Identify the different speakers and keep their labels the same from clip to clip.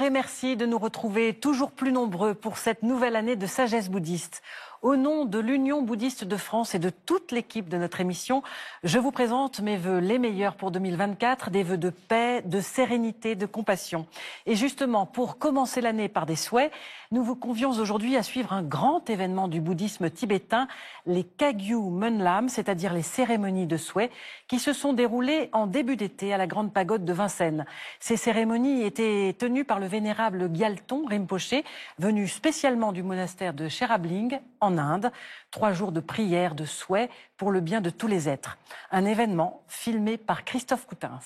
Speaker 1: et merci de nous retrouver toujours plus nombreux pour cette nouvelle année de sagesse bouddhiste. Au nom de l'Union bouddhiste de France et de toute l'équipe de notre émission, je vous présente mes vœux les meilleurs pour 2024, des vœux de paix, de sérénité, de compassion. Et justement, pour commencer l'année par des souhaits, nous vous convions aujourd'hui à suivre un grand événement du bouddhisme tibétain, les Kagyu Menlam, c'est-à-dire les cérémonies de souhaits, qui se sont déroulées en début d'été à la Grande Pagode de Vincennes. Ces cérémonies étaient tenues par le vénérable Gyalton Rinpoché, venu spécialement du monastère de Sherabling, en Inde. 3 jours de prières, de souhaits pour le bien de tous les êtres. Un événement filmé par Christophe Coutins.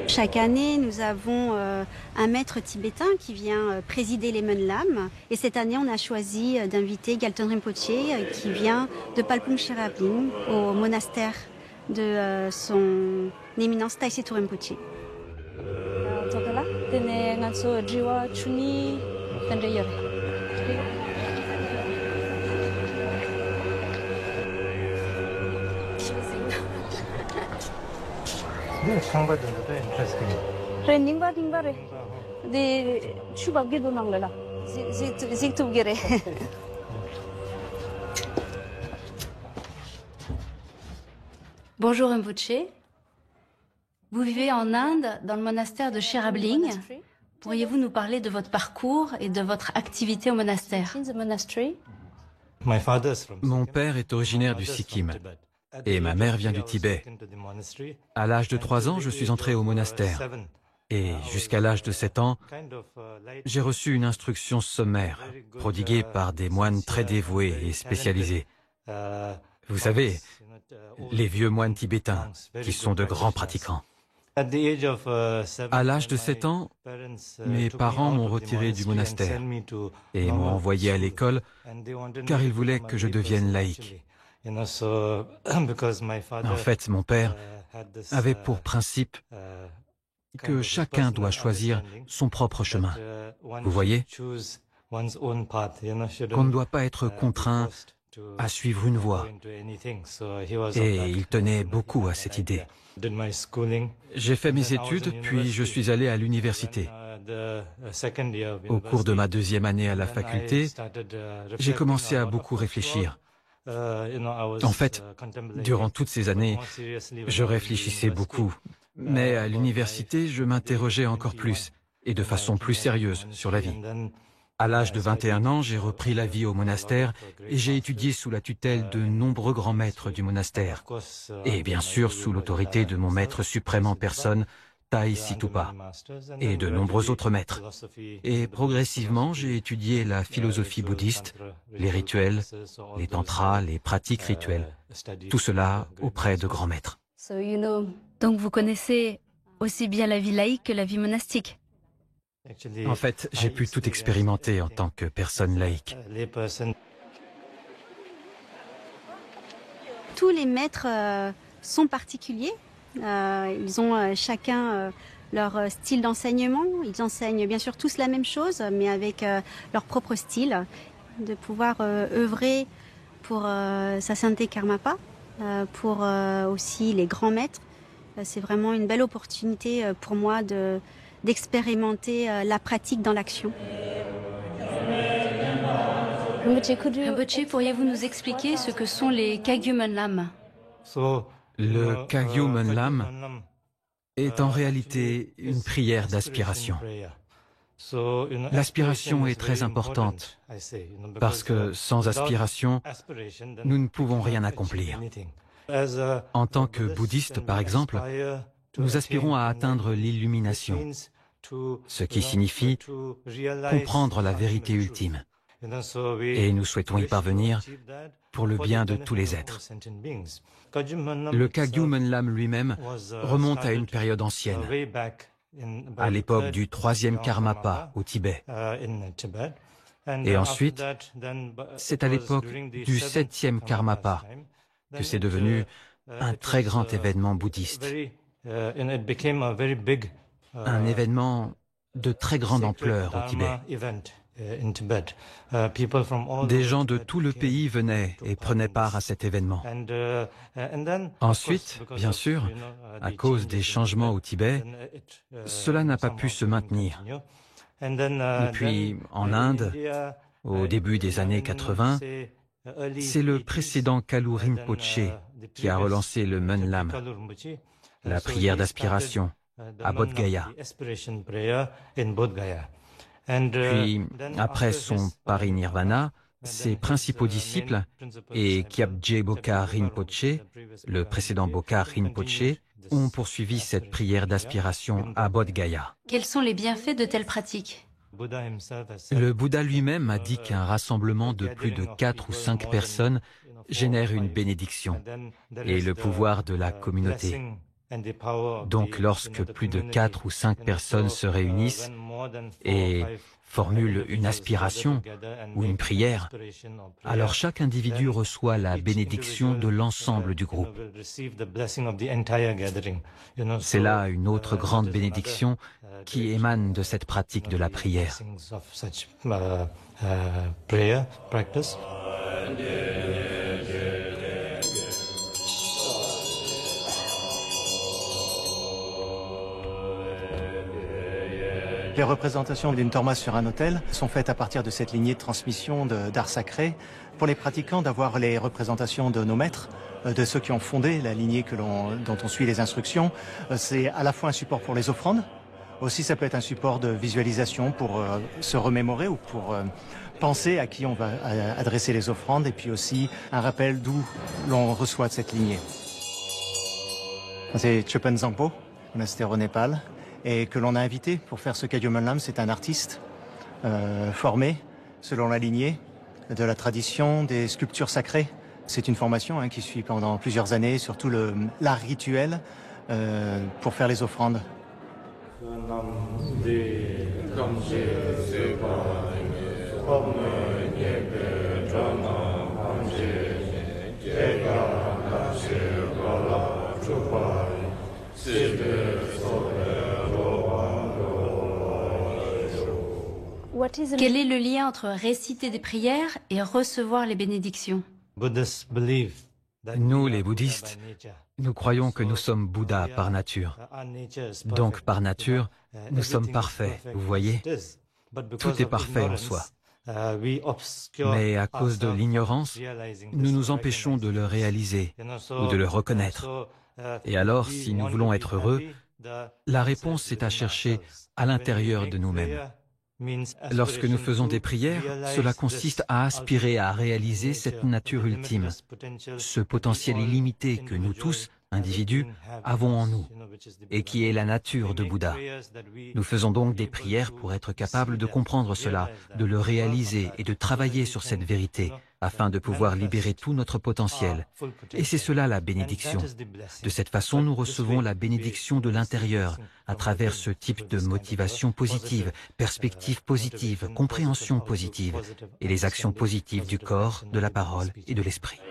Speaker 2: Chaque année, nous avons un maître tibétain qui vient présider les Menlam. Et cette année, on a choisi d'inviter Gyalton Rinpoche qui vient de Palpung Sherabling au monastère de son éminence Taisé Rinpoche.
Speaker 3: Bonjour Rinpoche. Vous vivez en Inde, dans le monastère de Sherabling. Pourriez-vous nous parler de votre parcours et de votre activité au monastère?
Speaker 4: Mon père est originaire du Sikkim et ma mère vient du Tibet. À l'âge de 3 ans, je suis entré au monastère. Et jusqu'à l'âge de 7 ans, j'ai reçu une instruction sommaire, prodiguée par des moines très dévoués et spécialisés. Vous savez, les vieux moines tibétains, qui sont de grands pratiquants. À l'âge de 7 ans, mes parents m'ont retiré du monastère et m'ont envoyé à l'école car ils voulaient que je devienne laïque. En fait, mon père avait pour principe que chacun doit choisir son propre chemin. Vous voyez, qu'on ne doit pas être contraint à suivre une voie. Et il tenait beaucoup à cette idée. J'ai fait mes études, puis je suis allé à l'université. Au cours de ma 2e année à la faculté, j'ai commencé à beaucoup réfléchir. En fait, durant toutes ces années, je réfléchissais beaucoup. Mais à l'université, je m'interrogeais encore plus, et de façon plus sérieuse, sur la vie. À l'âge de 21 ans, j'ai repris la vie au monastère et j'ai étudié sous la tutelle de nombreux grands maîtres du monastère. Et bien sûr, sous l'autorité de mon maître suprême en personne, Tai Situpa, et de nombreux autres maîtres. Et progressivement, j'ai étudié la philosophie bouddhiste, les rituels, les tantras, les pratiques rituelles. Tout cela auprès de grands maîtres.
Speaker 3: Donc vous connaissez aussi bien la vie laïque que la vie monastique?
Speaker 4: En fait, j'ai pu tout expérimenter en tant que personne laïque.
Speaker 2: Tous les maîtres sont particuliers. Ils ont chacun leur style d'enseignement. Ils enseignent bien sûr tous la même chose, mais avec leur propre style. De pouvoir œuvrer pour sa sainteté Karmapa, pour aussi les grands maîtres, C'est vraiment une belle opportunité pour moi d'expérimenter la pratique dans l'action.
Speaker 3: Rinpoche, pourriez-vous nous expliquer ce que sont les Kagyu Menlam?
Speaker 4: Le Kagyu Menlam est en réalité une prière d'aspiration. L'aspiration est très importante parce que sans aspiration, nous ne pouvons rien accomplir. En tant que bouddhistes, par exemple, nous aspirons à atteindre l'illumination, ce qui signifie comprendre la vérité ultime. Et nous souhaitons y parvenir pour le bien de tous les êtres. Le Kagyu Menlam lui-même remonte à une période ancienne, à l'époque du 3e Karmapa au Tibet. Et ensuite, c'est à l'époque du 7e Karmapa que c'est devenu un très grand événement bouddhiste. Un événement de très grande ampleur au Tibet. Des gens de tout le pays venaient et prenaient part à cet événement. Ensuite, bien sûr, à cause des changements au Tibet, cela n'a pas pu se maintenir. Et puis, en Inde, au début des années 80, c'est le précédent Kalu Rinpoche qui a relancé le Menlam, la prière d'aspiration, à Bodh Gaya. Puis, après son parinirvana, ses principaux disciples et Kyabje Bokar Rinpoche, le précédent Bokar Rinpoche, ont poursuivi cette prière d'aspiration à Bodh Gaya.
Speaker 3: Quels sont les bienfaits de telles pratiques?
Speaker 4: Le Bouddha lui-même a dit qu'un rassemblement de plus de 4 ou 5 personnes génère une bénédiction et le pouvoir de la communauté. Donc lorsque plus de 4 ou 5 personnes se réunissent et formulent une aspiration ou une prière, alors chaque individu reçoit la bénédiction de l'ensemble du groupe. C'est là une autre grande bénédiction qui émane de cette pratique de la prière.
Speaker 5: Les représentations d'une torma sur un autel sont faites à partir de cette lignée de transmission d'art sacré. Pour les pratiquants, d'avoir les représentations de nos maîtres, de ceux qui ont fondé la lignée dont on suit les instructions, c'est à la fois un support pour les offrandes, aussi ça peut être un support de visualisation pour se remémorer ou pour penser à qui on va adresser les offrandes, et puis aussi un rappel d'où l'on reçoit de cette lignée. C'est Chopen Zangpo, monastère au Népal, et que l'on a invité pour faire ce Kagyu Menlam. C'est un artiste formé selon la lignée de la tradition des sculptures sacrées. C'est une formation qui suit pendant plusieurs années, surtout l'art rituel pour faire les offrandes.
Speaker 3: Quel est le lien entre réciter des prières et recevoir les bénédictions?
Speaker 4: Nous, les bouddhistes, nous croyons que nous sommes Bouddha par nature. Donc, par nature, nous sommes parfaits, vous voyez? Tout est parfait en soi. Mais à cause de l'ignorance, nous nous empêchons de le réaliser ou de le reconnaître. Et alors, si nous voulons être heureux, la réponse est à chercher à l'intérieur de nous-mêmes. Lorsque nous faisons des prières, cela consiste à aspirer à réaliser cette nature ultime, ce potentiel illimité que nous tous, individus, avons en nous, et qui est la nature de Bouddha. Nous faisons donc des prières pour être capables de comprendre cela, de le réaliser et de travailler sur cette vérité, afin de pouvoir libérer tout notre potentiel. Et c'est cela la bénédiction. De cette façon, nous recevons la bénédiction de l'intérieur, à travers ce type de motivation positive, perspective positive, compréhension positive, et les actions positives du corps, de la parole et de l'esprit.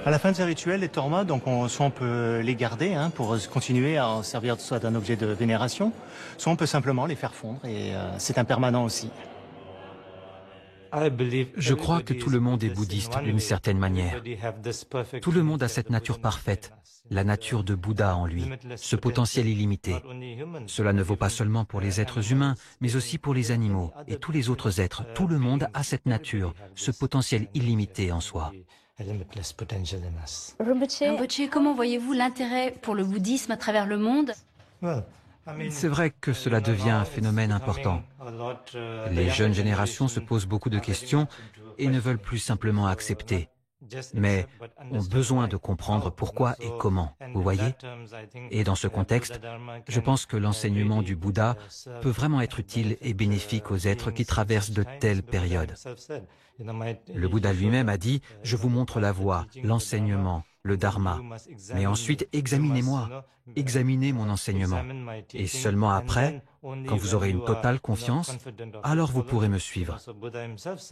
Speaker 5: À la fin de ces rituels, les tormas, donc soit on peut les garder pour continuer à en servir soit d'un objet de vénération, soit on peut simplement les faire fondre, et c'est impermanent aussi.
Speaker 4: Je crois que tout le monde est bouddhiste d'une certaine manière. Tout le monde a cette nature parfaite, la nature de Bouddha en lui, ce potentiel illimité. Cela ne vaut pas seulement pour les êtres humains, mais aussi pour les animaux et tous les autres êtres. Tout le monde a cette nature, ce potentiel illimité en soi.
Speaker 3: Rinpoche, comment voyez-vous l'intérêt pour le bouddhisme à travers le monde?
Speaker 4: C'est vrai que cela devient un phénomène important. Les jeunes générations se posent beaucoup de questions et ne veulent plus simplement accepter, mais ont besoin de comprendre pourquoi et comment, vous voyez? Et dans ce contexte, je pense que l'enseignement du Bouddha peut vraiment être utile et bénéfique aux êtres qui traversent de telles périodes. Le Bouddha lui-même a dit « Je vous montre la voie, l'enseignement, le dharma, mais ensuite examinez-moi, examinez mon enseignement. Et seulement après, quand vous aurez une totale confiance, alors vous pourrez me suivre. »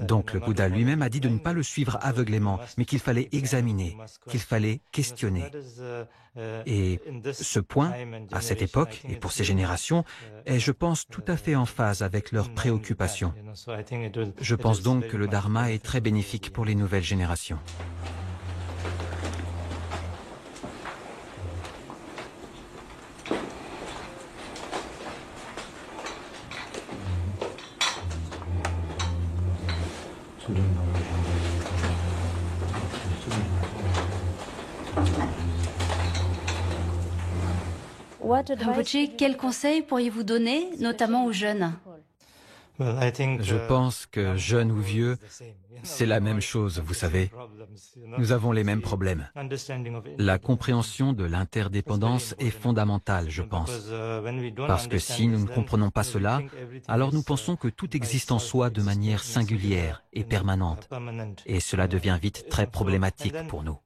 Speaker 4: Donc le Bouddha lui-même a dit de ne pas le suivre aveuglément, mais qu'il fallait examiner, qu'il fallait questionner. Et ce point, à cette époque et pour ces générations, est, je pense, tout à fait en phase avec leurs préoccupations. Je pense donc que le dharma est très bénéfique pour les nouvelles générations.
Speaker 3: Rinpoche, quels conseils pourriez-vous donner, notamment aux jeunes?
Speaker 4: Je pense que jeunes ou vieux, c'est la même chose, vous savez. Nous avons les mêmes problèmes. La compréhension de l'interdépendance est fondamentale, je pense. Parce que si nous ne comprenons pas cela, alors nous pensons que tout existe en soi de manière singulière et permanente. Et cela devient vite très problématique pour nous.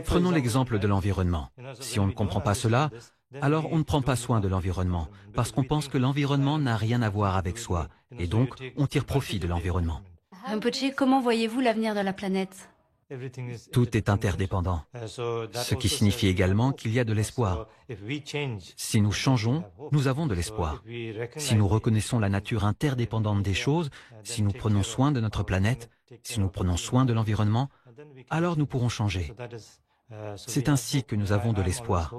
Speaker 4: Prenons l'exemple de l'environnement. Si on ne comprend pas cela, alors on ne prend pas soin de l'environnement, parce qu'on pense que l'environnement n'a rien à voir avec soi, et donc on tire profit de l'environnement.
Speaker 3: Rinpoche, comment voyez-vous l'avenir de la planète?
Speaker 4: Tout est interdépendant, ce qui signifie également qu'il y a de l'espoir. Si nous changeons, nous avons de l'espoir. Si nous reconnaissons la nature interdépendante des choses, si nous prenons soin de notre planète, si nous prenons soin de l'environnement, alors nous pourrons changer. C'est ainsi que nous avons de l'espoir.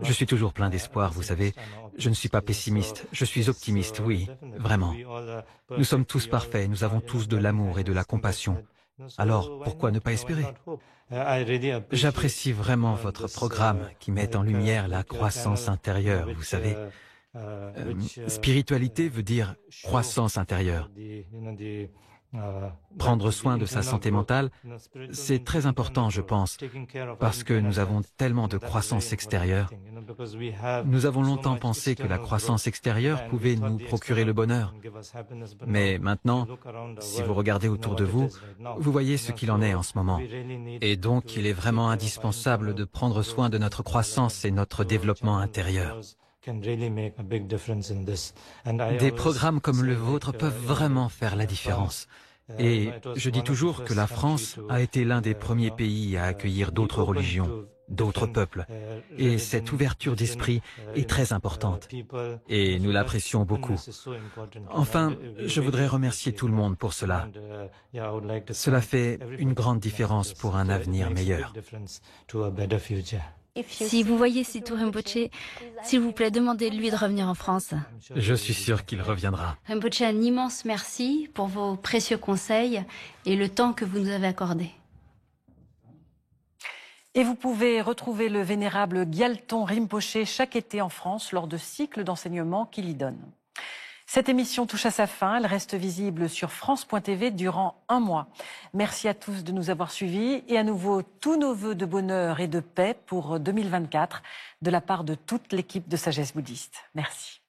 Speaker 4: Je suis toujours plein d'espoir, vous savez. Je ne suis pas pessimiste, je suis optimiste, oui, vraiment. Nous sommes tous parfaits, nous avons tous de l'amour et de la compassion. Alors, pourquoi ne pas espérer? J'apprécie vraiment votre programme qui met en lumière la croissance intérieure, vous savez. Spiritualité veut dire croissance intérieure. Prendre soin de sa santé mentale, c'est très important, je pense, parce que nous avons tellement de croissance extérieure. Nous avons longtemps pensé que la croissance extérieure pouvait nous procurer le bonheur. Mais maintenant, si vous regardez autour de vous, vous voyez ce qu'il en est en ce moment. Et donc, il est vraiment indispensable de prendre soin de notre croissance et notre développement intérieur. Des programmes comme le vôtre peuvent vraiment faire la différence. Et je dis toujours que la France a été l'un des premiers pays à accueillir d'autres religions, d'autres peuples. Et cette ouverture d'esprit est très importante. Et nous l'apprécions beaucoup. Enfin, je voudrais remercier tout le monde pour cela. Cela fait une grande différence pour un avenir meilleur.
Speaker 3: Si vous voyez Situ Rinpoche, s'il vous plaît, demandez-lui de revenir en France.
Speaker 4: Je suis sûr qu'il reviendra.
Speaker 3: Rinpoche, un immense merci pour vos précieux conseils et le temps que vous nous avez accordé.
Speaker 1: Et vous pouvez retrouver le vénérable Gyalton Rinpoche chaque été en France lors de cycles d'enseignement qu'il y donne. Cette émission touche à sa fin. Elle reste visible sur France.tv durant un mois. Merci à tous de nous avoir suivis et à nouveau tous nos vœux de bonheur et de paix pour 2024 de la part de toute l'équipe de Sagesse Bouddhiste. Merci.